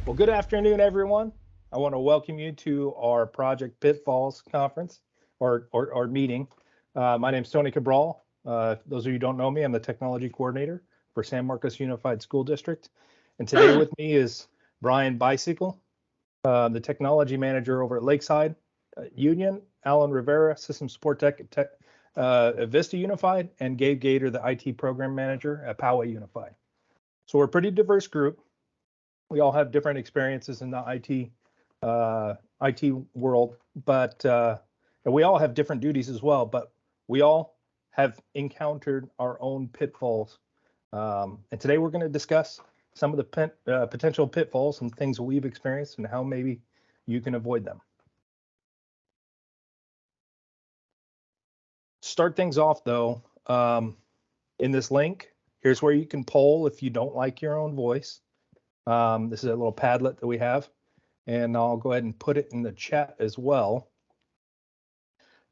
Well, good afternoon, everyone. I want to welcome you to our Project Pitfalls conference or meeting. My name is Tony Cabral. Those of you who don't know me, I'm the technology coordinator for San Marcos Unified School District. And today with me is Brian Bicycle, the technology manager over at Lakeside Union, Alan Rivera, system support tech at Vista Unified, and Gabe Gator, the IT program manager at Poway Unified. So we're a pretty diverse group. We all have different experiences in the IT world, but and we all have different duties as well. But we all have encountered our own pitfalls, and today we're going to discuss some of the potential pitfalls and things we've experienced and how maybe you can avoid them. Start things off though, in this link, here's where you can poll if you don't like your own voice. This is a little Padlet that we have, and I'll go ahead and put it in the chat as well.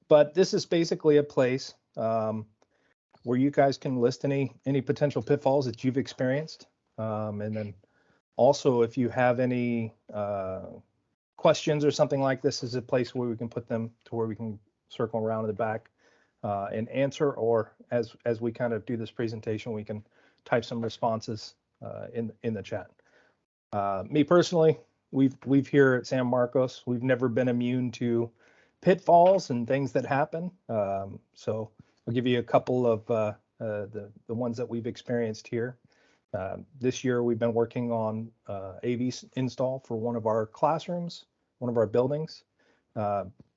But this is basically a place where you guys can list any potential pitfalls that you've experienced. And then also, if you have any questions or something like this, is a place where we can put them to where we can circle around in the back and answer, or as we kind of do this presentation, we can type some responses in the chat. Me personally, we've here at San Marcos, we've never been immune to pitfalls and things that happen. So I'll give you a couple of the ones that we've experienced here. This year we've been working on AV install for one of our classrooms, one of our buildings.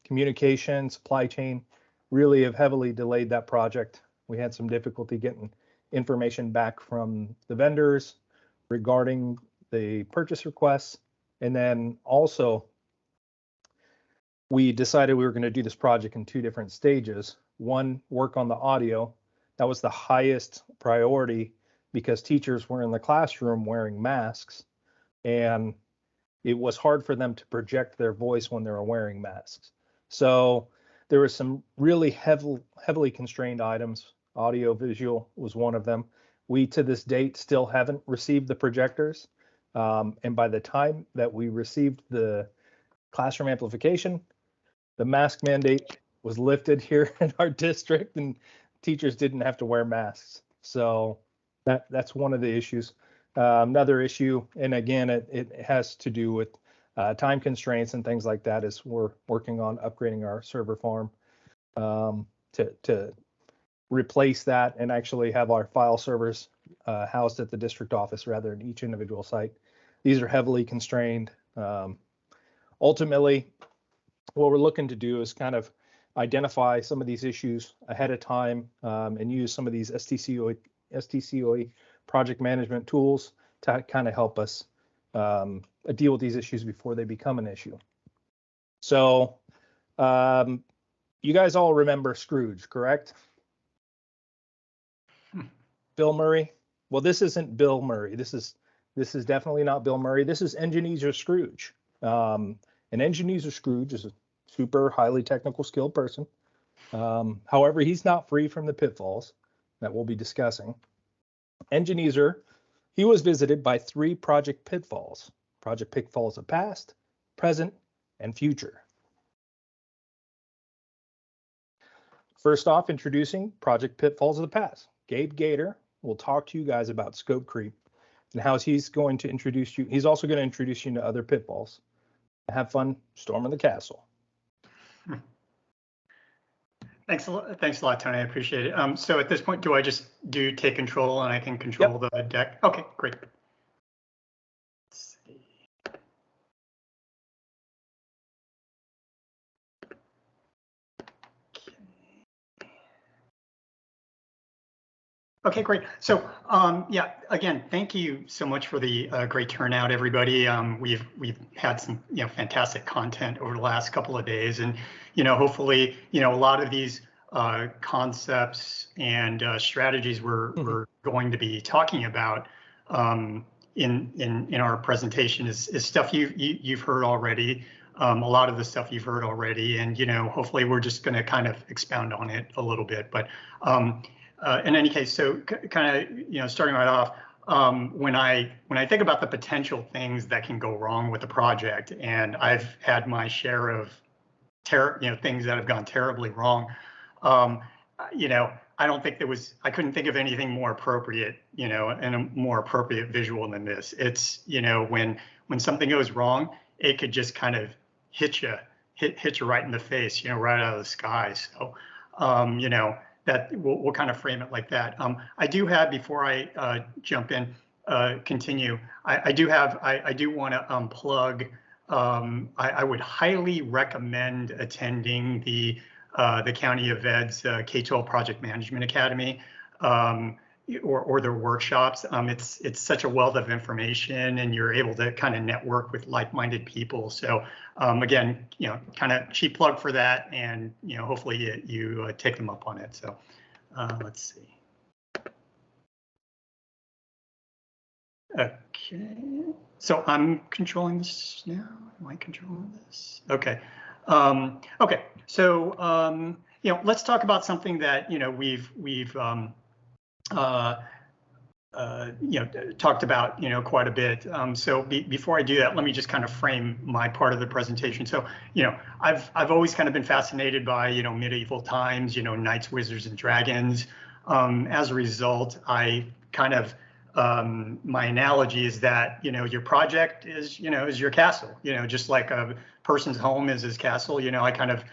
Communication, supply chain really have heavily delayed that project. We had some difficulty getting information back from the vendors regarding the purchase requests. And then also we decided we were going to do this project in two different stages. One, work on the audio. That was the highest priority because teachers were in the classroom wearing masks, and it was hard for them to project their voice when they were wearing masks. So there were some really heavily constrained items. Audio visual was one of them. We, to this date, still haven't received the projectors. And by the time that we received the classroom amplification, the mask mandate was lifted here in our district and teachers didn't have to wear masks. So that's one of the issues. Another issue, and again, it has to do with time constraints and things like that, is we're working on upgrading our server farm to replace that and actually have our file servers housed at the district office rather than each individual site. These are heavily constrained. Ultimately, what we're looking to do is kind of identify some of these issues ahead of time and use some of these STCOE project management tools to kind of help us deal with these issues before they become an issue. So you guys all remember Scrooge, correct? Bill Murray. Well, this isn't Bill Murray. This is definitely not Bill Murray. This is Ebenezer Scrooge. And Ebenezer Scrooge is a super highly technical skilled person. However, he's not free from the pitfalls that we'll be discussing. Ebenezer, he was visited by three project pitfalls. Project pitfalls of past, present, and future. First off, introducing project pitfalls of the past. Gabe Gator will talk to you guys about scope creep and how he's going to introduce you. He's also going to introduce you to other pitfalls. Have fun storming the castle. Thanks a lot, Tony. I appreciate it. So at this point, do I just take control and I can control the deck? Okay, great. Let's see. Okay, great. So yeah, again, thank you so much for the great turnout, everybody. We've had some fantastic content over the last couple of days, and hopefully a lot of these concepts and strategies we're going to be talking about in our presentation is stuff you've heard already. A lot of the stuff you've heard already, and hopefully we're just going to kind of expound on it a little bit, but. In any case, so kind of, starting right off, when I think about the potential things that can go wrong with the project, and I've had my share of things that have gone terribly wrong. I don't think I couldn't think of anything more appropriate, and a more appropriate visual than this. It's, when something goes wrong, it could just kind of hit you right in the face, right out of the sky. So, that we'll kind of frame it like that. I do have, before I jump in, continue, I do want to plug. I would highly recommend attending the County of Ed's K-12 Project Management Academy, or their workshops. It's such a wealth of information, and you're able to kind of network with like-minded people. So again, kind of cheap plug for that, and hopefully you take them up on it. So let's see. Okay, so I'm controlling this now. Am I controlling this? Okay. Okay. So let's talk about something that we've talked about quite a bit. So before I do that, let me just kind of frame my part of the presentation. So I've always kind of been fascinated by medieval times, knights, wizards, and dragons. As a result, I kind of my analogy is that your project is your castle. Just like a person's home is his castle. I kind of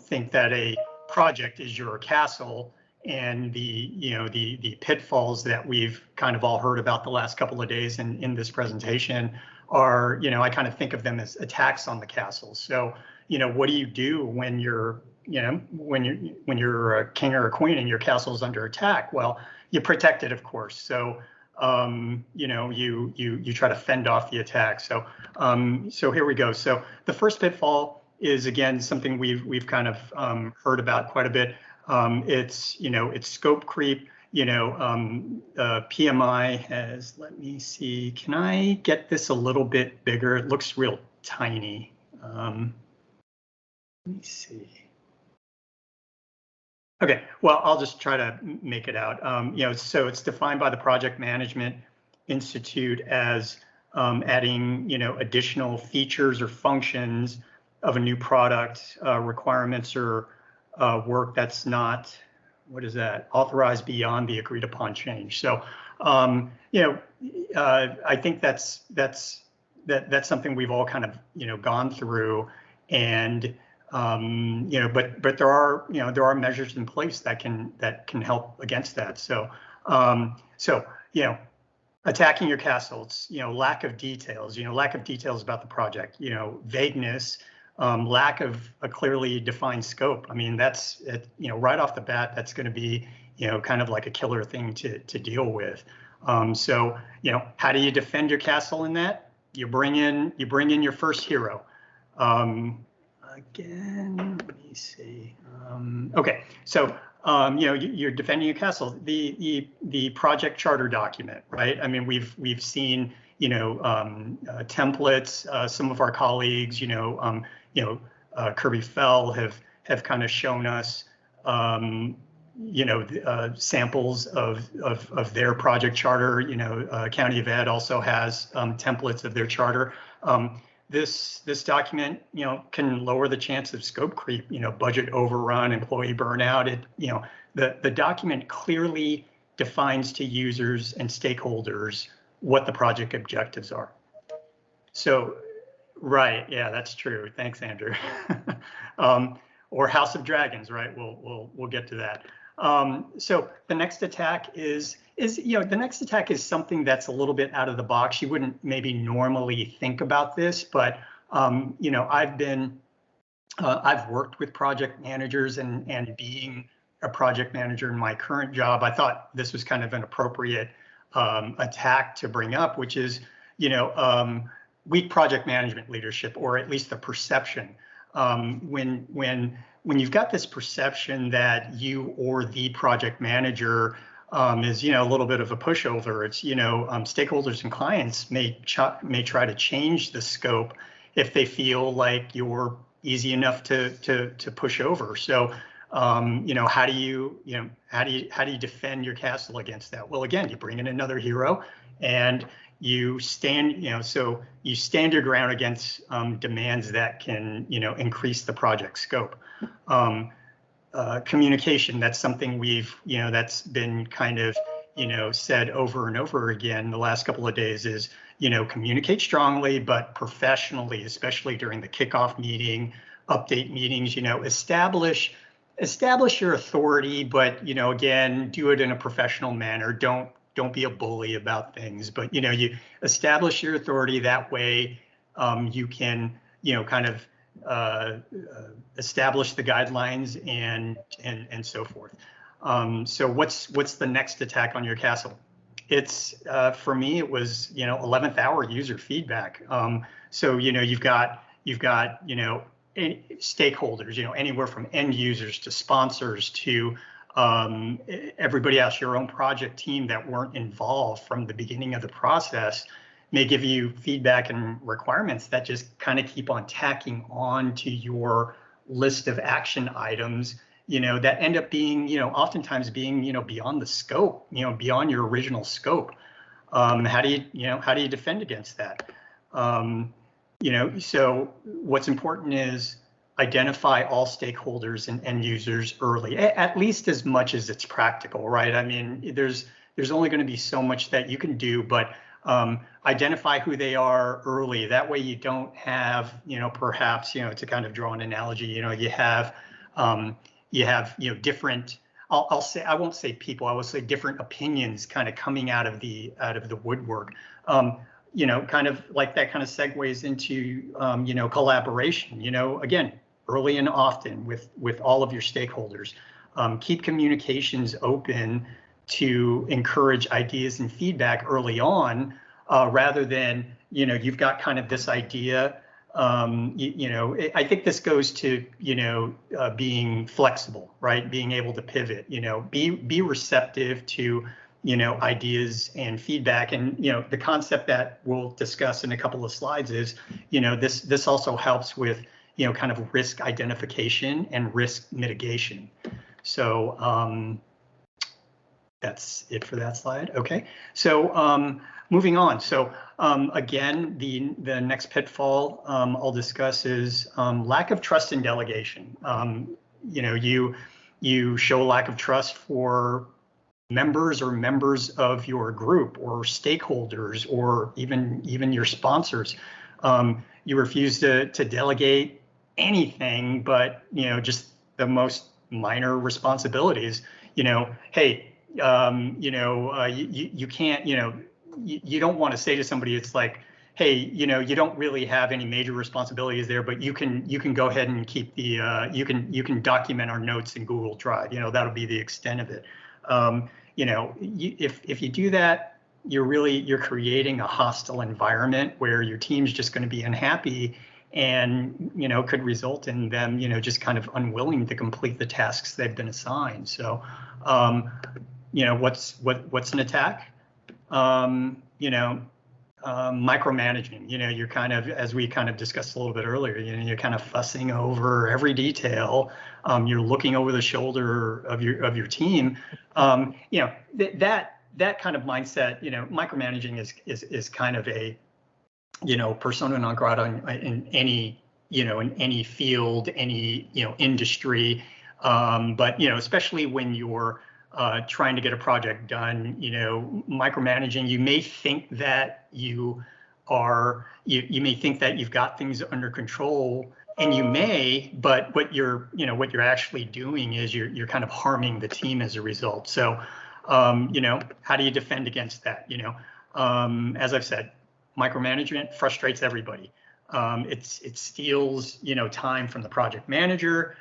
think that a project is your castle, and the pitfalls that we've kind of all heard about the last couple of days in this presentation are, I kind of think of them as attacks on the castle. So what do you do when you're when you're a king or a queen and your castle is under attack? Well, you protect it, of course. So you try to fend off the attack. So so here we go. So the first pitfall is, again, something we've kind of heard about quite a bit. It's scope creep. PMI has, let me see, can I get this a little bit bigger? It looks real tiny. Let me see. Okay, well, I'll just try to make it out. So it's defined by the Project Management Institute as adding, additional features or functions of a new product, requirements or work that's not, what is that, authorized beyond the agreed upon change. So, I think that's something we've all kind of, gone through, and but there are measures in place that can help against that. So attacking your castle, it's lack of details, about the project, vagueness, lack of a clearly defined scope. I mean, that's right off the bat, that's going to be kind of like a killer thing to deal with. So how do you defend your castle in that? You bring in your first hero. Again, let me see. Okay, so you're defending your castle. The project charter document, right? I mean, we've seen templates. Some of our colleagues, Kirby Fell have kind of shown us samples of their project charter. County of Ed also has templates of their charter. This document, can lower the chance of scope creep, budget overrun, employee burnout. The document clearly defines to users and stakeholders what the project objectives are. So, right, yeah, that's true. Thanks, Andrew. Or House of Dragons, right? We'll get to that. So the next attack is something that's a little bit out of the box. You wouldn't maybe normally think about this, but I've worked with project managers, and being a project manager in my current job, I thought this was kind of an appropriate attack to bring up, which is weak project management leadership, or at least the perception. When you've got this perception that you or the project manager is a little bit of a pushover, it's stakeholders and clients may try to change the scope if they feel like you're easy enough to push over. So How do you defend your castle against that? Well, again, you bring in another hero, and you stand, so you stand your ground against demands that can, increase the project scope. Communication, that's something that's been kind of, said over and over again the last couple of days is, communicate strongly, but professionally, especially during the kickoff meeting, update meetings, establish your authority, but, again, do it in a professional manner. Don't be a bully about things, but, you establish your authority. That way you can, kind of establish the guidelines and so forth. So what's the next attack on your castle? It's for me, it was 11th hour user feedback. So you've got stakeholders, anywhere from end users to sponsors to everybody else, your own project team that weren't involved from the beginning of the process may give you feedback and requirements that just kind of keep on tacking on to your list of action items, that end up being, oftentimes being, beyond the scope, beyond your original scope. How do you defend against that? So what's important is identify all stakeholders and end users early, at least as much as it's practical, right? I mean, there's only going to be so much that you can do, but identify who they are early. That way you don't have, perhaps, to kind of draw an analogy, you have different, I'll say, I won't say people, I will say different opinions kind of coming out of the woodwork. Kind of like that kind of segues into, collaboration, again, early and often with all of your stakeholders. Keep communications open to encourage ideas and feedback early on, rather than, you've got kind of this idea. I think this goes to, being flexible, right? Being able to pivot, be receptive to, ideas and feedback. And, the concept that we'll discuss in a couple of slides is, this also helps with, kind of risk identification and risk mitigation. So that's it for that slide. Okay, so moving on. So again, the next pitfall I'll discuss is lack of trust in delegation. You show lack of trust for members of your group or stakeholders or even your sponsors. You refuse to delegate anything but just the most minor responsibilities. Hey, you can't, you don't want to say to somebody, it's like, hey, you don't really have any major responsibilities there, but you can go ahead and keep the you can document our notes in Google Drive. That'll be the extent of it. If you do that, you're creating a hostile environment where your team's just going to be unhappy, and could result in them just kind of unwilling to complete the tasks they've been assigned. So what's an attack? Micromanaging. You're kind of, as we kind of discussed a little bit earlier, you're kind of fussing over every detail. You're looking over the shoulder of your team. That kind of mindset, micromanaging is kind of a persona non grata in any field, any industry, but especially when you're trying to get a project done, micromanaging, you may think that you may think that you've got things under control, and you may, but what you're actually doing is you're kind of harming the team as a result. So how do you defend against that? As I've said, micromanagement frustrates everybody. It steals time from the project manager,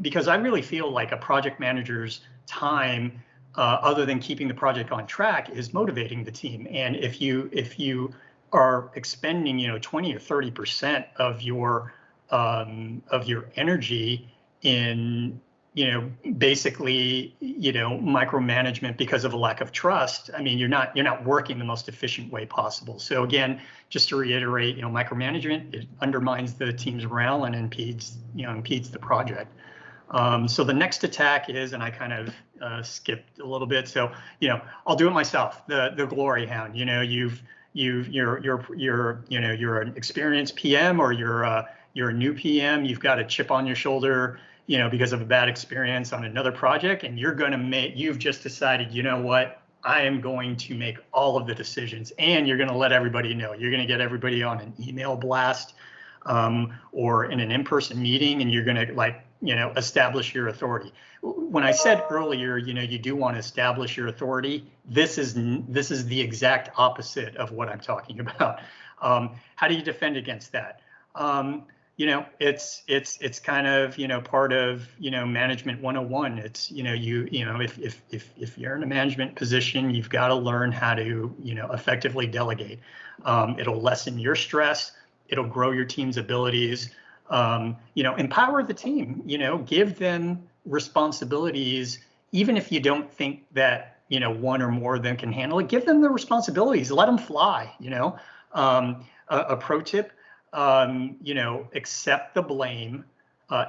because I really feel like a project manager's time, other than keeping the project on track, is motivating the team. And if you are expending 20 or 30% of your energy in basically micromanagement because of a lack of trust, I mean, you're not working the most efficient way possible. So again, just to reiterate, micromanagement, it undermines the team's morale and impedes the project. So the next attack is, and I kind of skipped a little bit. So, I'll do it myself. The glory hound. You're an experienced PM, or you're a new PM. You've got a chip on your shoulder, because of a bad experience on another project, and you've just decided, you know what, I am going to make all of the decisions, and you're going to let everybody know. You're going to get everybody on an email blast, or in an in-person meeting, and you're going to establish your authority. When I said earlier, you do want to establish your authority. This is the exact opposite of what I'm talking about. How do you defend against that? It's kind of, part of, management 101. It's, if you're in a management position, you've got to learn how to, effectively delegate. It'll lessen your stress. It'll grow your team's abilities. Empower the team, give them responsibilities, even if you don't think that, one or more of them can handle it. Give them the responsibilities, let them fly. A pro tip, accept the blame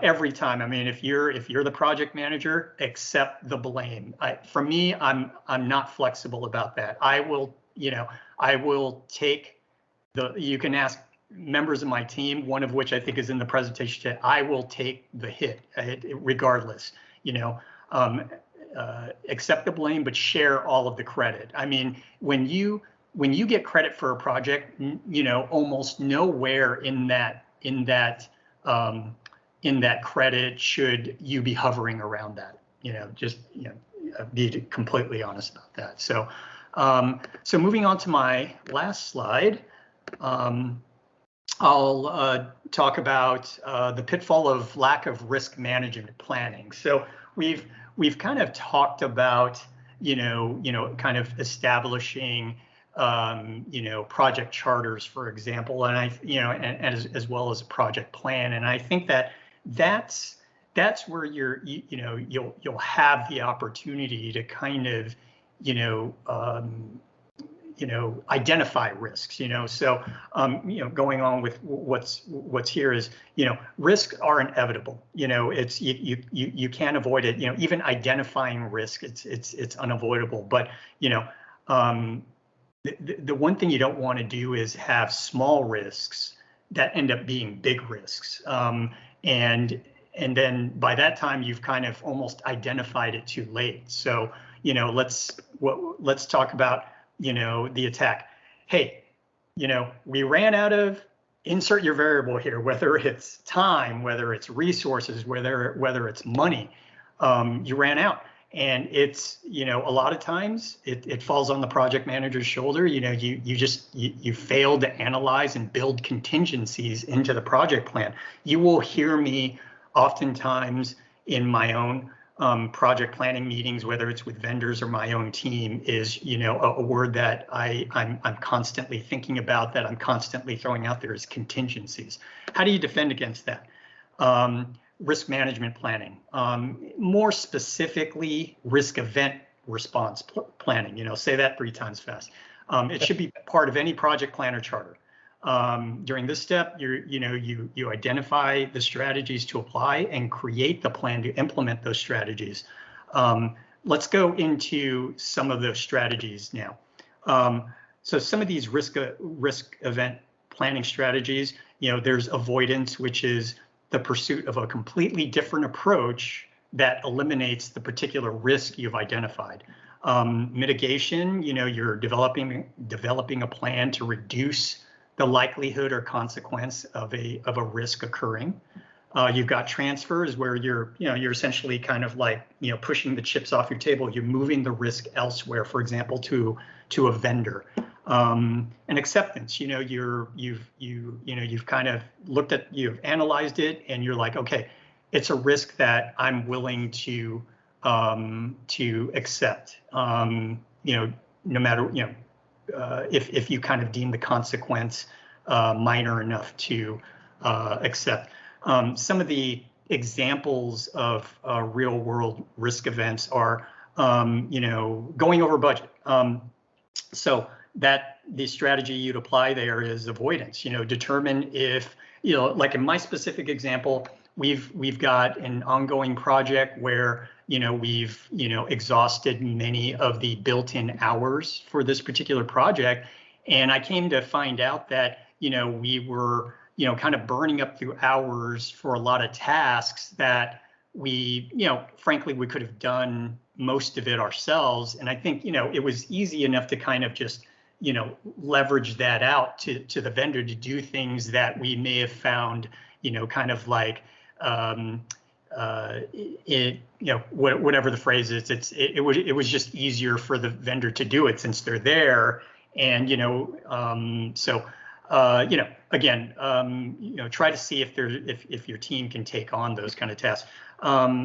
every time. I mean, if you're the project manager, accept the blame. For me, I'm not flexible about that. I will take you can ask members of my team, one of which I think is in the presentation today, I will take the hit regardless, accept the blame, but share all of the credit. I mean, when you get credit for a project, almost nowhere in that credit should you be hovering around that, be completely honest about that. So, so moving on to my last slide, I'll talk about the pitfall of lack of risk management planning. So we've kind of talked about, kind of establishing, project charters, for example, and as well as a project plan. And I think that's where you'll have the opportunity to kind of, identify risks, so, going on with what's here is, risks are inevitable, it's, you can't avoid it, even identifying risk, it's unavoidable. But, the one thing you don't want to do is have small risks that end up being big risks. And then by that time, you've kind of almost identified it too late. So, let's talk about, the attack. Hey, we ran out of, insert your variable here, whether it's time, whether it's resources, whether it's money, you ran out. And it's, a lot of times it falls on the project manager's shoulder. You failed to analyze and build contingencies into the project plan. You will hear me oftentimes in my own project planning meetings, whether it's with vendors or my own team, is a word that I'm constantly thinking about, that I'm constantly throwing out there, is contingencies. How do you defend against that? Risk management planning, more specifically risk event response planning. Say that 3 times fast. It should be part of any project plan or charter. During this step, you identify the strategies to apply and create the plan to implement those strategies. Let's go into some of those strategies now. So some of these risk event planning strategies, there's avoidance, which is the pursuit of a completely different approach that eliminates the particular risk you've identified. Mitigation, you're developing a plan to reduce the likelihood or consequence of a risk occurring. You've got transfers, where you're essentially kind of like, pushing the chips off your table. You're moving the risk elsewhere, for example, to a vendor. And acceptance, you've kind of looked at, you've analyzed it, and you're like, okay, it's a risk that I'm willing to accept. No matter, if you kind of deem the consequence minor enough to accept. Some of the examples of real world risk events are, going over budget. So that the strategy you'd apply there is avoidance. Determine if, like in my specific example, we've got an ongoing project where, we've, exhausted many of the built-in hours for this particular project. And I came to find out that, we were, kind of burning up through hours for a lot of tasks that we, frankly, we could have done most of it ourselves. And I think, it was easy enough to kind of just, leverage that out to the vendor to do things that we may have found, kind of like, whatever the phrase is, it was just easier for the vendor to do it since they're there. And, again, try to see if your team can take on those kind of tasks.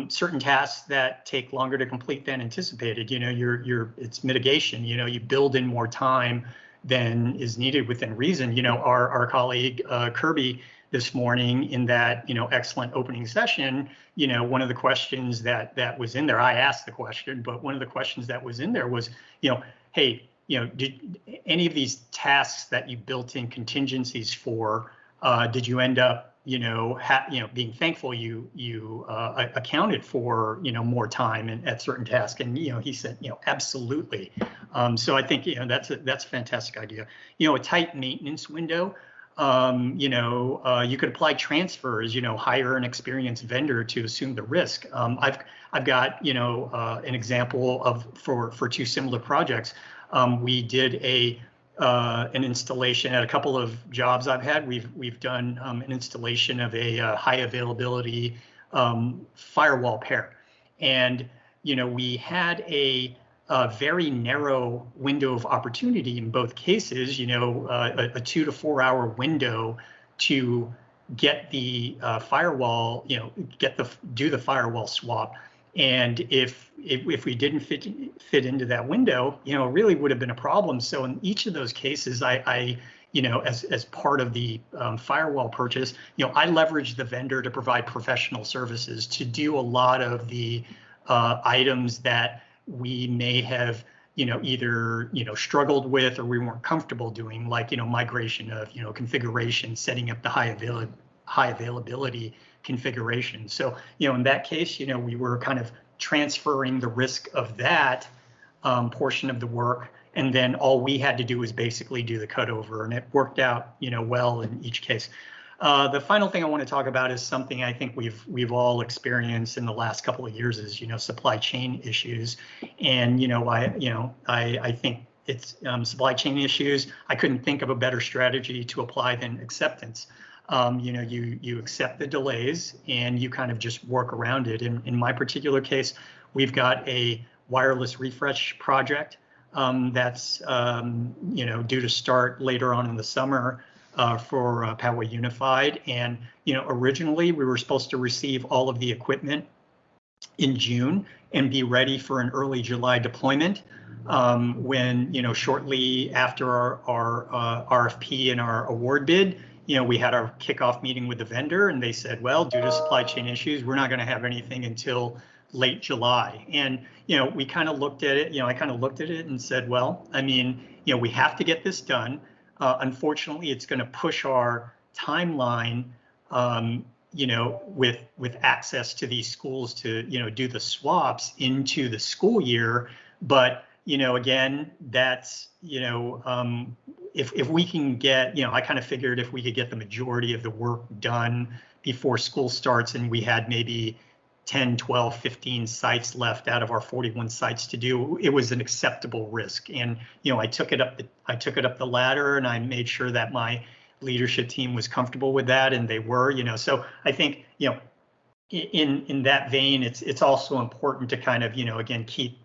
Certain tasks that take longer to complete than anticipated, it's mitigation, you build in more time than is needed within reason. Our colleague, Kirby, this morning in that, excellent opening session, one of the questions that was in there, I asked the question, but one of the questions that was in there was, hey, did any of these tasks that you built in contingencies for, did you end up, being thankful you accounted for, more time at certain tasks? And, he said, absolutely. So I think, that's a fantastic idea. A tight maintenance window. You could apply transfers, hire an experienced vendor to assume the risk. I've got, an example for two similar projects. We did an installation at a couple of jobs I've had. We've done an installation of a high availability firewall pair, and we had a very narrow window of opportunity in both cases. A 2 to 4 hour window to get the firewall, do the firewall swap. And if we didn't fit into that window, it really would have been a problem. So in each of those cases, I as part of the firewall purchase, I leveraged the vendor to provide professional services to do a lot of the items that we may have, either, struggled with or we weren't comfortable doing, like, migration of, configuration, setting up the high availability configuration. So, in that case, we were kind of transferring the risk of that portion of the work. And then all we had to do was basically do the cutover, and it worked out, well in each case. The final thing I want to talk about is something I think we've all experienced in the last couple of years is, supply chain issues. And, I think it's supply chain issues. I couldn't think of a better strategy to apply than acceptance. You accept the delays and you kind of just work around it. In my particular case, we've got a wireless refresh project that's due to start later on in the summer for Poway Unified. And originally we were supposed to receive all of the equipment in June and be ready for an early July deployment. When shortly after our RFP and our award bid, we had our kickoff meeting with the vendor, and they said, well, due to supply chain issues, we're not going to have anything until late July. And we kind of looked at it. I kind of looked at it and said, well, I mean, we have to get this done. Unfortunately, it's going to push our timeline, with access to these schools to, do the swaps into the school year. But, again, that's, if we can get, I kind of figured if we could get the majority of the work done before school starts, and we had maybe 10, 12, 15 sites left out of our 41 sites to do, it was an acceptable risk. And, I took it up the ladder, and I made sure that my leadership team was comfortable with that, and they were, so I think, in that vein, it's also important to kind of, again, keep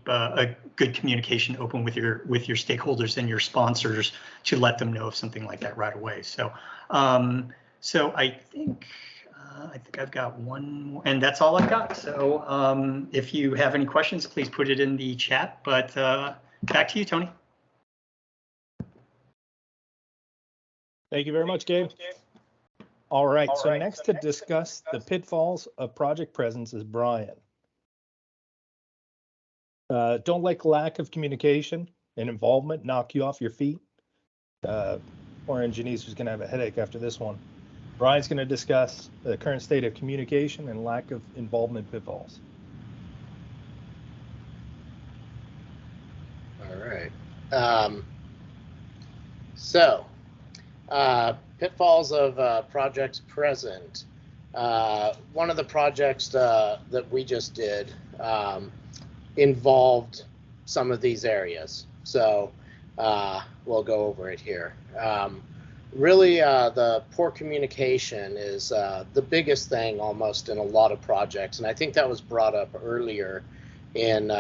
a good communication open with your stakeholders and your sponsors to let them know of something like that right away. So, I think I've got one more, and that's all I've got. So, if you have any questions, please put it in the chat. But back to you, Tony. Thank you very much, Gabe. All right, so next to discuss the pitfalls of project presence is Brian. Don't let lack of communication and involvement knock you off your feet. Poor engineers who's going to have a headache after this one. Brian's going to discuss the current state of communication and lack of involvement pitfalls. All right. Pitfalls of projects present. One of the projects that we just did involved some of these areas. So we'll go over it here. Really, the poor communication is the biggest thing almost in a lot of projects. And I think that was brought up earlier in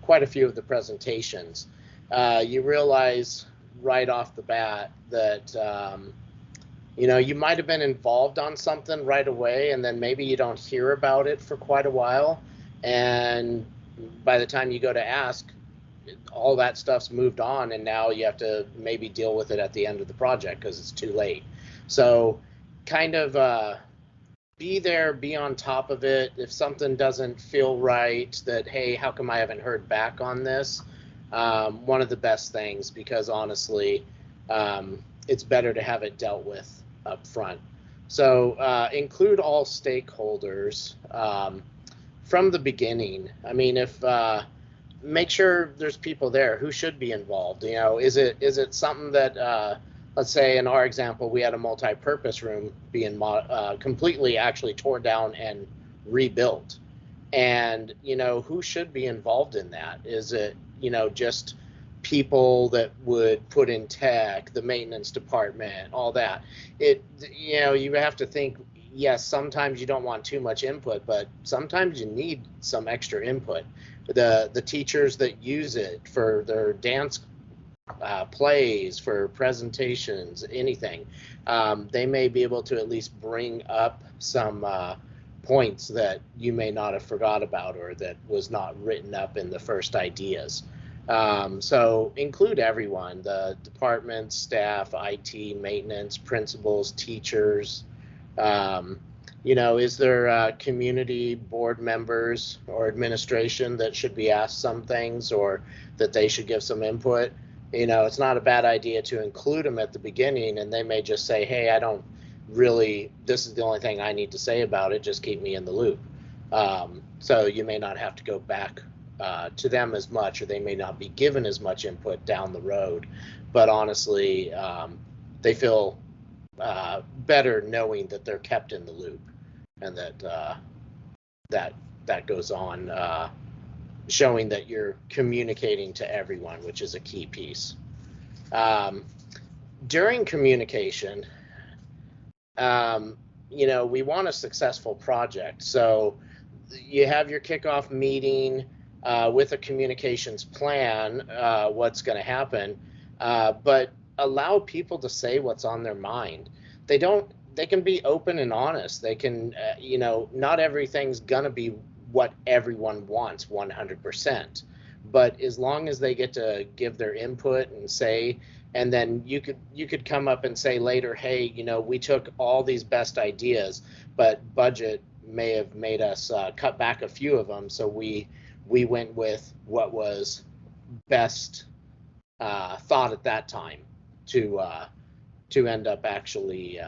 quite a few of the presentations. You realize right off the bat that you might have been involved on something right away, and then maybe you don't hear about it for quite a while, and by the time you go to ask, all that stuff's moved on, and now you have to maybe deal with it at the end of the project because it's too late. So kind of be there, be on top of it. If something doesn't feel right, that, hey, how come I haven't heard back on this? One of the best things, because honestly, it's better to have it dealt with up front. So include all stakeholders from the beginning. I mean, if make sure there's people there who should be involved. Is it something that let's say in our example, we had a multi-purpose room being completely actually torn down and rebuilt. And, who should be involved in that? Is it, just people that would put in tech, the maintenance department, all that? You have to think, yes, sometimes you don't want too much input, but sometimes you need some extra input. The teachers that use it for their dance plays, for presentations, anything, they may be able to at least bring up some points that you may not have forgot about or that was not written up in the first ideas. So include everyone, the departments, staff, IT, maintenance, principals, teachers. Is there community board members or administration that should be asked some things or that they should give some input? It's not a bad idea to include them at the beginning, and they may just say, hey, I don't really, this is the only thing I need to say about it, just keep me in the loop. So you may not have to go back to them as much, or they may not be given as much input down the road. But honestly, they feel better knowing that they're kept in the loop, and that goes on, showing that you're communicating to everyone, which is a key piece. During communication, we want a successful project. So you have your kickoff meeting with a communications plan, what's going to happen, but allow people to say what's on their mind. They can be open and honest. They can, not everything's going to be what everyone wants 100%, but as long as they get to give their input and say, and then you could come up and say later, hey, we took all these best ideas, but budget may have made us cut back a few of them, so we went with what was best thought at that time to end up actually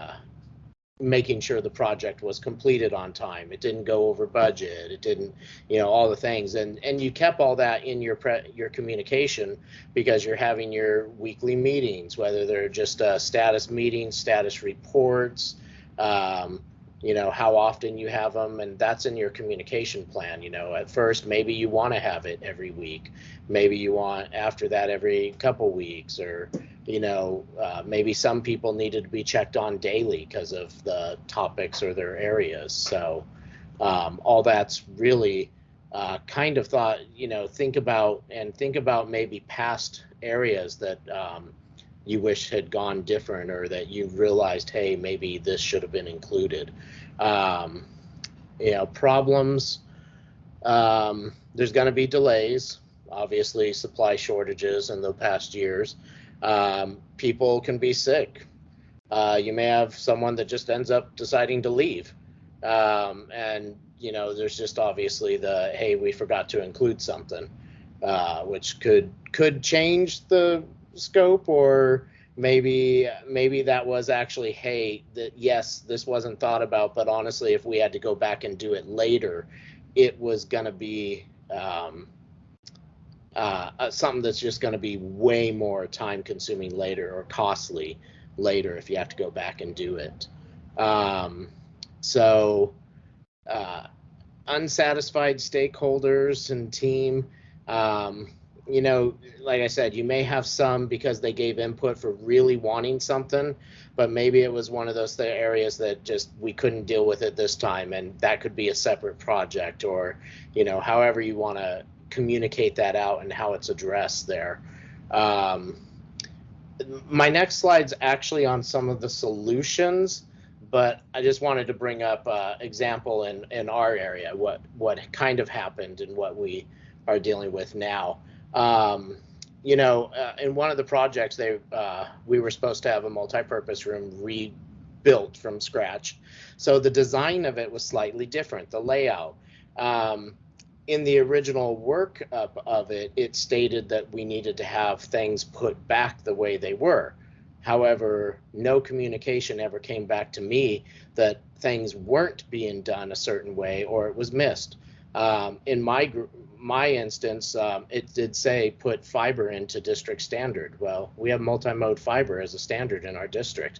making sure the project was completed on time. It didn't go over budget. It didn't, all the things. And you kept all that in your communication, because you're having your weekly meetings, whether they're just status meetings, status reports, how often you have them, and that's in your communication plan. At first, maybe you want to have it every week. Maybe you want after that every couple weeks, or maybe some people needed to be checked on daily because of the topics or their areas. So all that's really kind of thought, think about maybe past areas that you wish had gone different, or that you realized, hey, maybe this should have been included. Problems, there's going to be delays, obviously supply shortages in the past years. People can be sick. You may have someone that just ends up deciding to leave. And there's just obviously the, hey, we forgot to include something, which could change the scope, or maybe that was actually, hey, that yes, this wasn't thought about, but honestly, if we had to go back and do it later, it was going to be something that's just going to be way more time consuming later, or costly later if you have to go back and do it. Unsatisfied stakeholders and team, you know, like I said, you may have some because they gave input for really wanting something, but maybe it was one of those areas that just we couldn't deal with it this time, and that could be a separate project, or, you know, however you want to communicate that out and how it's addressed there. My next slide's actually on some of the solutions, but I just wanted to bring up example in our area, what kind of happened and what we are dealing with now. You know, in one of the projects, we were supposed to have a multi-purpose room rebuilt from scratch. So the design of it was slightly different, the layout. In the original work of it, it stated that we needed to have things put back the way they were. However, no communication ever came back to me that things weren't being done a certain way, or it was missed. In my instance, it did say put fiber into district standard. Well, we have multi-mode fiber as a standard in our district.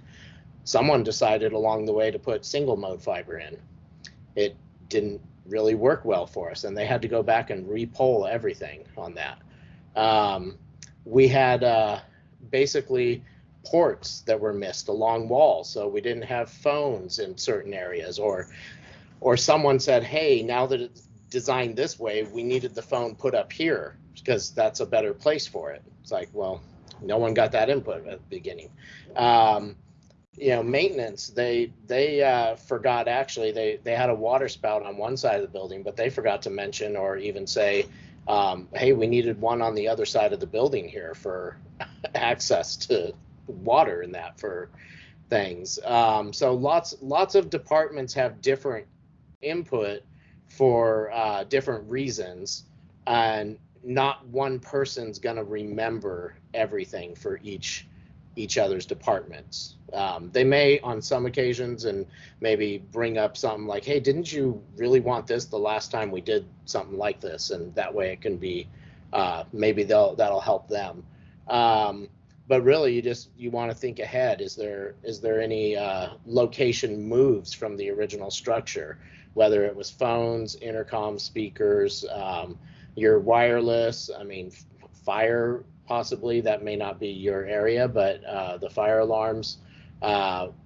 Someone decided along the way to put single mode fiber in. It didn't really work well for us, and they had to go back and re-poll everything on that. We had basically ports that were missed along walls, so we didn't have phones in certain areas, or someone said, hey, now that it's designed this way, we needed the phone put up here because that's a better place for it. It's like, well, no one got that input at the beginning. You know, maintenance, they forgot, actually, they had a water spout on one side of the building, but they forgot to mention or even say, hey, we needed one on the other side of the building here for access to water and that for things. So lots of departments have different input for different reasons, and not one person's going to remember everything for each other's departments. They may on some occasions and maybe bring up something like, hey, didn't you really want this the last time we did something like this? And that way it can be, maybe that'll help them. But really you want to think ahead. Is there any location moves from the original structure, whether it was phones, intercom, speakers, your wireless, I mean, fire, possibly, that may not be your area, but the fire alarms,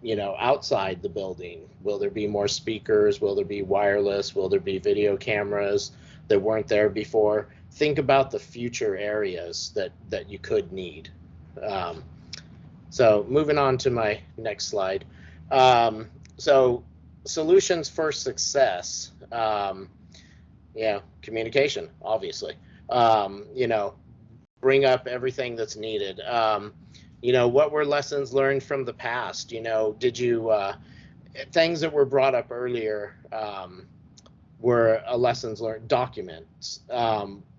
you know, outside the building, will there be more speakers? Will there be wireless? Will there be video cameras that weren't there before? Think about the future areas that you could need. So moving on to my next slide. So solutions for success, yeah, communication, obviously, you know, bring up everything that's needed. You know, what were lessons learned from the past? You know, did you, things that were brought up earlier were lessons learned, documents.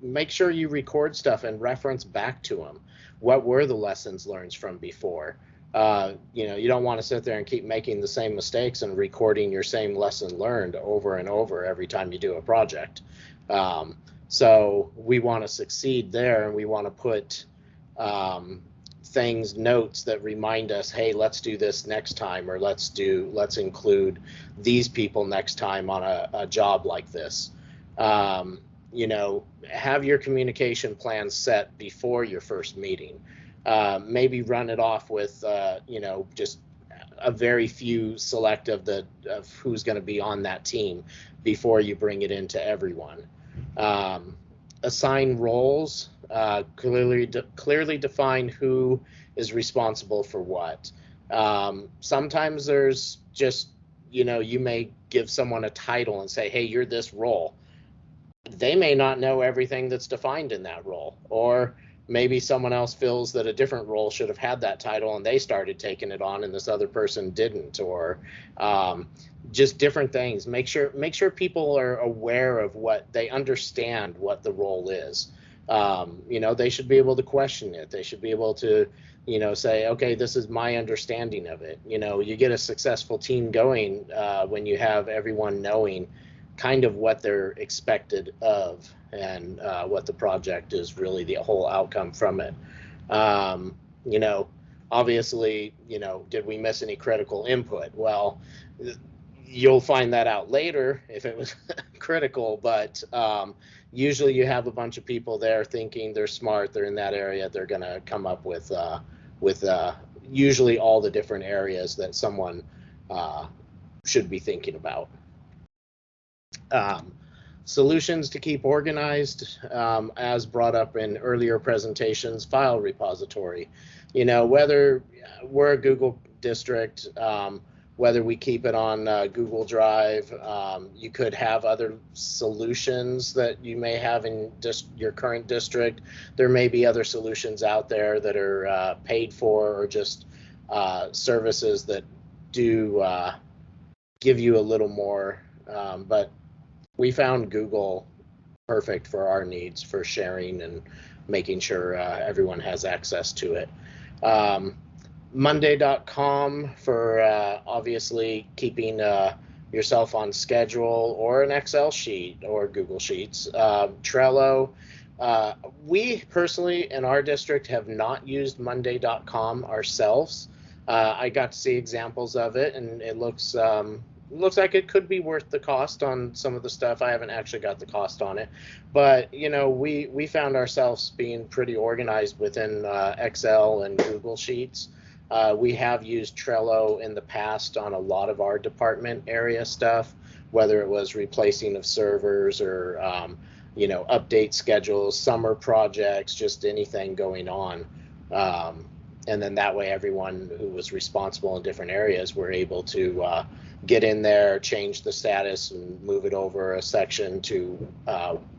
Make sure you record stuff and reference back to them. What were the lessons learned from before? You know, you don't want to sit there and keep making the same mistakes and recording your same lesson learned over and over every time you do a project. So we want to succeed there, and we want to put notes that remind us, hey, let's do this next time, or let's include these people next time on a job like this. You know, have your communication plan set before your first meeting. Maybe run it off with, you know, just a very few select of who's going to be on that team before you bring it into everyone. Assign roles, clearly define who is responsible for what. Sometimes there's just, you know, you may give someone a title and say, hey, you're this role. They may not know everything that's defined in that role, or maybe someone else feels that a different role should have had that title and they started taking it on and this other person didn't, or just different things. Make sure people are aware of what they understand, what the role is. They should be able to question it. They should be able to, say, okay, this is my understanding of it. You get a successful team going when you have everyone knowing kind of what they're expected of and what the project is really, the whole outcome from it. Obviously, did we miss any critical input? Well, you'll find that out later if it was critical, but usually you have a bunch of people there thinking they're smart, they're in that area, they're going to come up with usually all the different areas that someone should be thinking about. Solutions to keep organized, as brought up in earlier presentations, file repository. Whether we're a Google district, whether we keep it on Google Drive, you could have other solutions that you may have in just your current district. There may be other solutions out there that are paid for, or just services that do give you a little more, but we found Google perfect for our needs for sharing and making sure everyone has access to it. Monday.com for obviously keeping yourself on schedule, or an Excel sheet or Google Sheets. Trello. We personally in our district have not used Monday.com ourselves. I got to see examples of it, and it looks like it could be worth the cost on some of the stuff. I haven't actually got the cost on it, but we found ourselves being pretty organized within Excel and Google Sheets. We have used Trello in the past on a lot of our department area stuff, whether it was replacing of servers or update schedules, summer projects, just anything going on. And then that way everyone who was responsible in different areas were able to get in there, change the status, and move it over a section to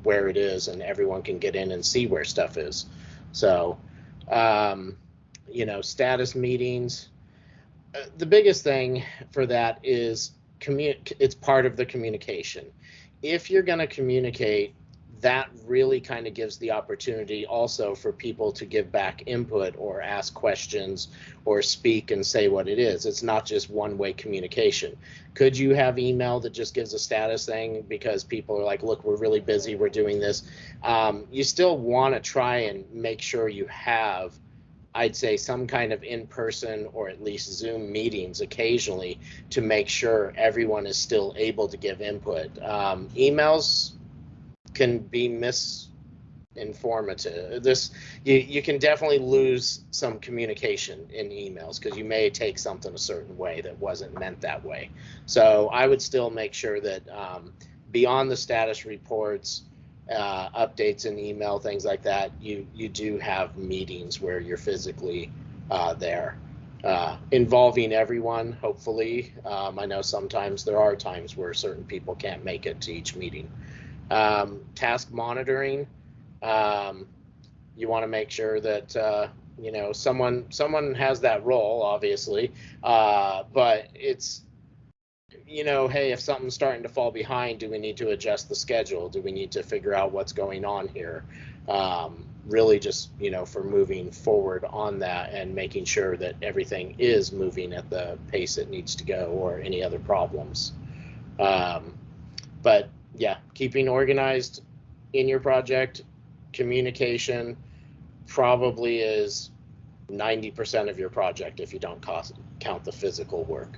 where it is, and everyone can get in and see where stuff is. So, status meetings. The biggest thing for that is it's part of the communication. If you're going to communicate, that really kind of gives the opportunity also for people to give back input or ask questions or speak and say what it is. It's not just one-way communication. Could you have email that just gives a status thing because people are like, look, we're really busy, we're doing this. You still want to try and make sure you have, I'd say, some kind of in-person or at least Zoom meetings occasionally to make sure everyone is still able to give input. Emails can be misinformative. You can definitely lose some communication in emails because you may take something a certain way that wasn't meant that way. So I would still make sure that beyond the status reports, updates in email, things like that, you do have meetings where you're physically there, involving everyone, hopefully. I know sometimes there are times where certain people can't make it to each meeting. Task monitoring, you want to make sure that someone has that role, obviously, but it's hey, if something's starting to fall behind, do we need to adjust the schedule? Do we need to figure out what's going on here? Really just for moving forward on that and making sure that everything is moving at the pace it needs to go, or any other problems. But yeah, keeping organized in your project, communication probably is 90% of your project if you don't count the physical work.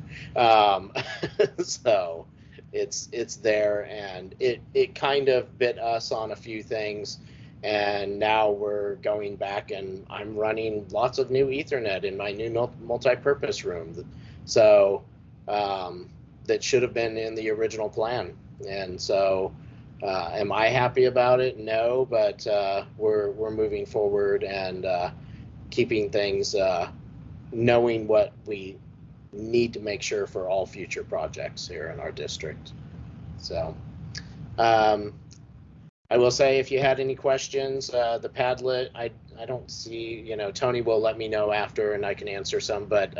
So it's there, and it kind of bit us on a few things, and now we're going back and I'm running lots of new Ethernet in my new multi-purpose room. So that should have been in the original plan. And so am I happy about it? No, but we're moving forward and keeping things, knowing what we need to make sure for all future projects here in our district. So I will say, if you had any questions, the Padlet, I don't see, Tony will let me know after and I can answer some, but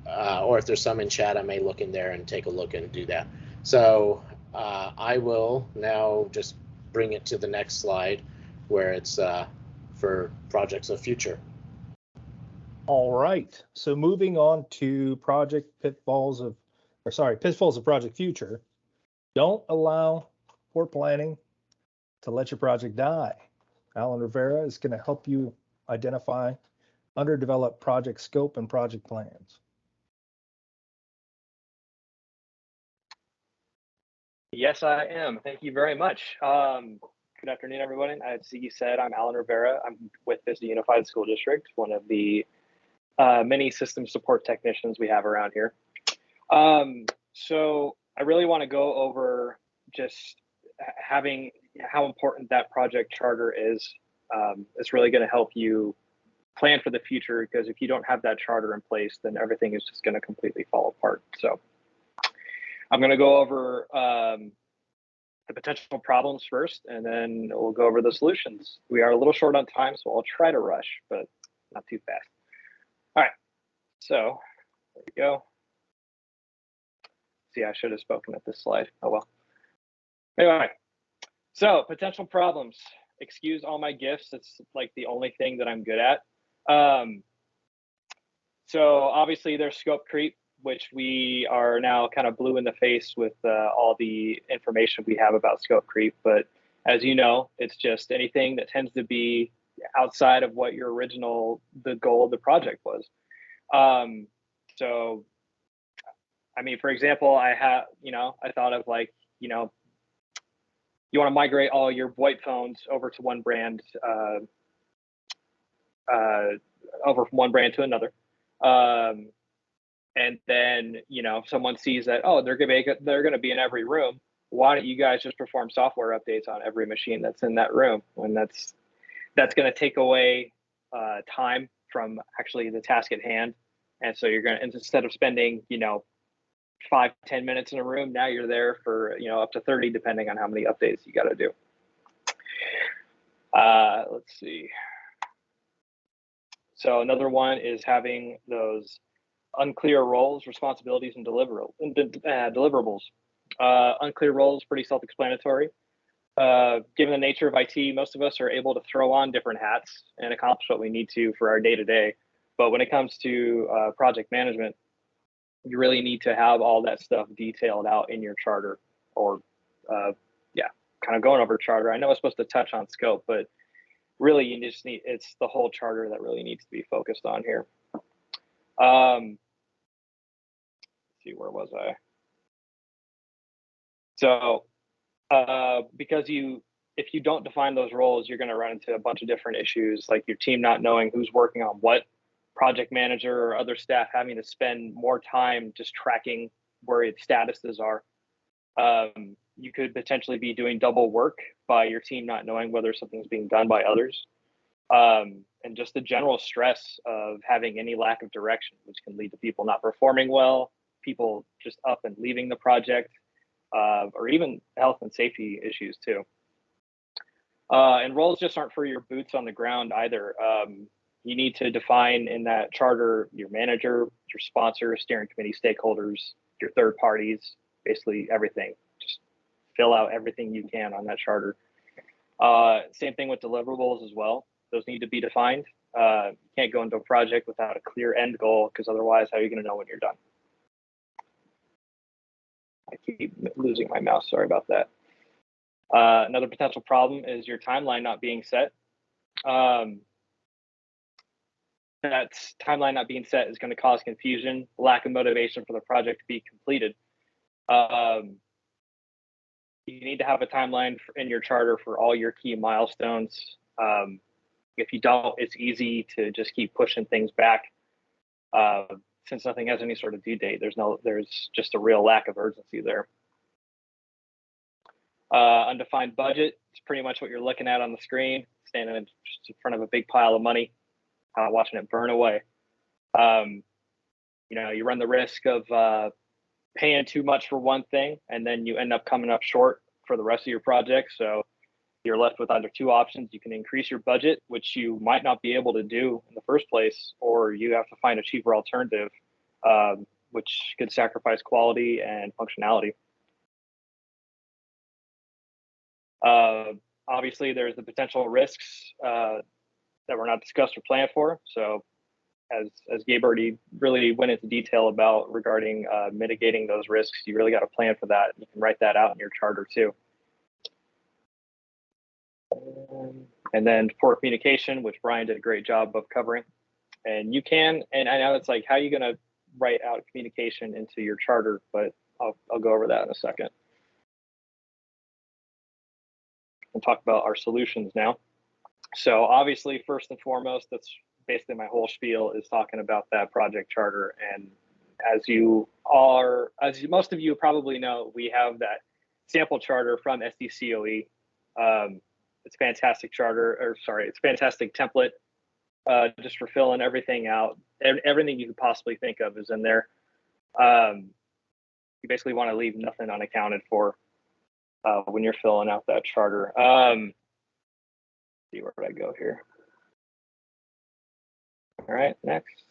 or if there's some in chat, I may look in there and take a look and do that. So I will now just bring it to the next slide. where it's for projects of future. All right. So moving on to pitfalls of Project Future. Don't allow poor planning to let your project die. Alan Rivera is going to help you identify underdeveloped project scope and project plans. Yes, I am. Thank you very much. Good afternoon, everybody. As you said, I'm Alan Rivera. I'm with Vista Unified School District, one of the many system support technicians we have around here. So I really want to go over just having how important that project charter is. It's really going to help you plan for the future, because if you don't have that charter in place, then everything is just going to completely fall apart. So I'm going to go over the potential problems first, and then we'll go over the solutions. We are a little short on time, so I'll try to rush, but not too fast. All right, so there we go. See, I should have spoken at this slide. Oh well. Anyway, so potential problems. Excuse all my gifts. It's like the only thing that I'm good at. So obviously there's scope creep, which we are now kind of blue in the face with all the information we have about scope creep. But as you know, it's just anything that tends to be outside of what your the goal of the project was. So, I mean, for example, I thought of like, you want to migrate all your VoIP phones over to one brand, over from one brand to another. And then, if someone sees that, oh, they're going to be in every room, why don't you guys just perform software updates on every machine that's in that room? When that's going to take away time from actually the task at hand. And so you're going to, instead of spending, 5-10 minutes in a room, now you're there for, up to 30, depending on how many updates you got to do. Let's see. So another one is having those unclear roles, responsibilities, and deliverables. Unclear roles, pretty self-explanatory. Given the nature of IT, most of us are able to throw on different hats and accomplish what we need to for our day-to-day. But when it comes to project management, you really need to have all that stuff detailed out in your charter, or kind of going over charter. I know it's supposed to touch on scope, but really you just it's the whole charter that really needs to be focused on here. Let's see, where was I? So because if you don't define those roles, you're going to run into a bunch of different issues, like your team not knowing who's working on what, project manager or other staff having to spend more time just tracking where its statuses are. You could potentially be doing double work by your team not knowing whether something's being done by others. And just the general stress of having any lack of direction, which can lead to people not performing well, people just up and leaving the project, or even health and safety issues too. And roles just aren't for your boots on the ground either. You need to define in that charter your manager, your sponsor, steering committee stakeholders, your third parties, basically everything. Just fill out everything you can on that charter. Same thing with deliverables as well. Those need to be defined. You can't go into a project without a clear end goal, because otherwise, how are you going to know when you're done? I keep losing my mouse. Sorry about that. Another potential problem is your timeline not being set. That timeline not being set is going to cause confusion, lack of motivation for the project to be completed. You need to have a timeline in your charter for all your key milestones. If you don't, it's easy to just keep pushing things back. Since nothing has any sort of due date, there's just a real lack of urgency there. Undefined budget is pretty much what you're looking at on the screen, standing in front of a big pile of money, watching it burn away. You run the risk of paying too much for one thing, and then you end up coming up short for the rest of your project. So you're left with either two options. You can increase your budget, which you might not be able to do in the first place, or you have to find a cheaper alternative, which could sacrifice quality and functionality. Obviously, there's the potential risks that were not discussed or planned for. So as Gabe already really went into detail about regarding mitigating those risks, you really got to plan for that. You can write that out in your charter too. And then poor communication, which Brian did a great job of covering. And you can, and I know it's like, how are you going to write out communication into your charter? But I'll go over that in a second. We'll talk about our solutions now. So obviously, first and foremost, that's basically my whole spiel is talking about that project charter. And as most of you probably know, we have that sample charter from SDCOE. It's fantastic it's fantastic template just for filling everything out. Everything you could possibly think of is in there. You basically want to leave nothing unaccounted for when you're filling out that charter. See where would I go here? All right, next.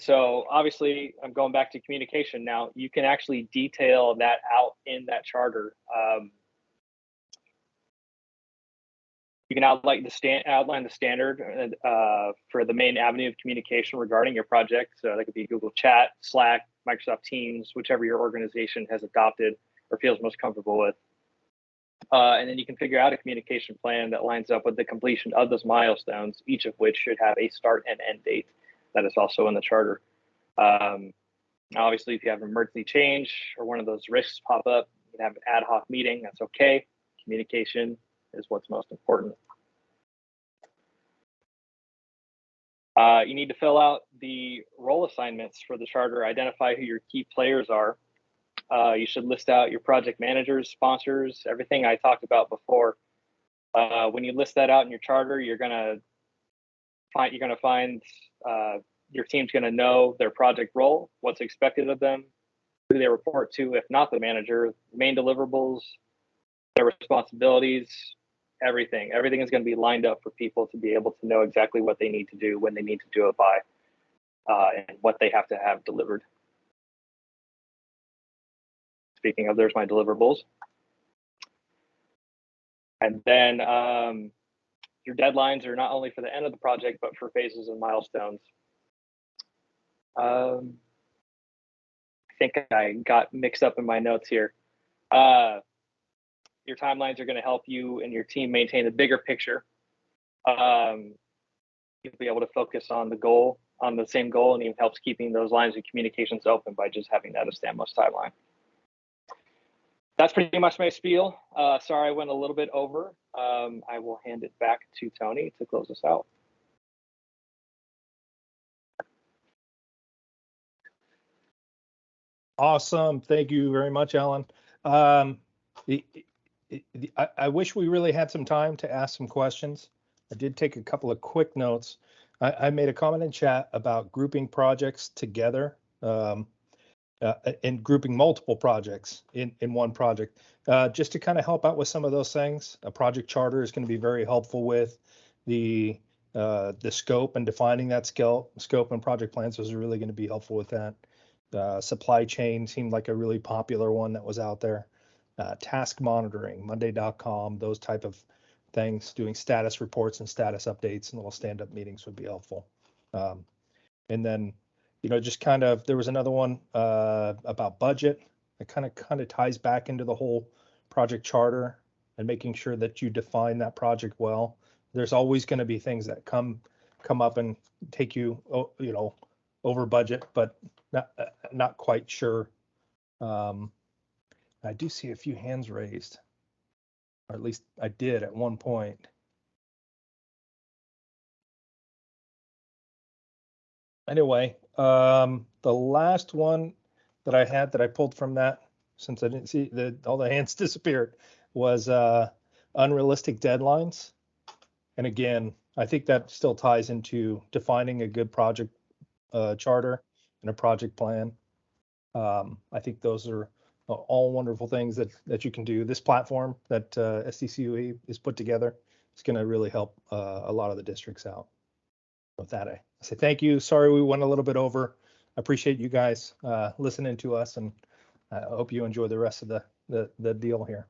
So obviously, I'm going back to communication now. You can actually detail that out in that charter. You can outline the standard for the main avenue of communication regarding your project. So that could be Google Chat, Slack, Microsoft Teams, whichever your organization has adopted or feels most comfortable with. And then you can figure out a communication plan that lines up with the completion of those milestones, each of which should have a start and end date that is also in the charter. Obviously, if you have an emergency change or one of those risks pop up, you can have an ad hoc meeting. That's okay. Communication is what's most important. You need to fill out the role assignments for the charter, identify who your key players are. You should list out your project managers, sponsors, everything I talked about before. When you list that out in your charter, you're gonna find your team's gonna know their project role, what's expected of them, who they report to, if not the manager, main deliverables, their responsibilities, everything. Everything is going to be lined up for people to be able to know exactly what they need to do, when they need to do it by, and what they have to have delivered. Speaking of, there's my deliverables. And then your deadlines are not only for the end of the project, but for phases and milestones. I think I got mixed up in my notes here. Your timelines are going to help you and your team maintain the bigger picture. You'll be able to focus on the same goal, and even helps keeping those lines of communications open by just having that established timeline. That's pretty much my spiel. Sorry, I went a little bit over. I will hand it back to Tony to close us out. Awesome. Thank you very much, Alan. I wish we really had some time to ask some questions. I did take a couple of quick notes. I made a comment in chat about grouping projects together and grouping multiple projects in one project, just to kind of help out with some of those things. A project charter is going to be very helpful with the scope and defining that scope, and project plans is really going to be helpful with that. Supply chain seemed like a really popular one that was out there. Task monitoring, Monday.com, those type of things, doing status reports and status updates and little stand-up meetings would be helpful. And then, just kind of, there was another one about budget. It kind of ties back into the whole project charter and making sure that you define that project well. There's always going to be things that come up and take you, over budget, but not quite sure. I do see a few hands raised, or at least I did at one point. Anyway, the last one that I had that I pulled from that, since I didn't see all the hands disappeared, was unrealistic deadlines. And again, I think that still ties into defining a good project charter and a project plan. I think those are all wonderful things that you can do. This platform that SDCOE is put together is going to really help a lot of the districts out. With that, I say thank you. Sorry we went a little bit over. I appreciate you guys listening to us, and I hope you enjoy the rest of the deal here.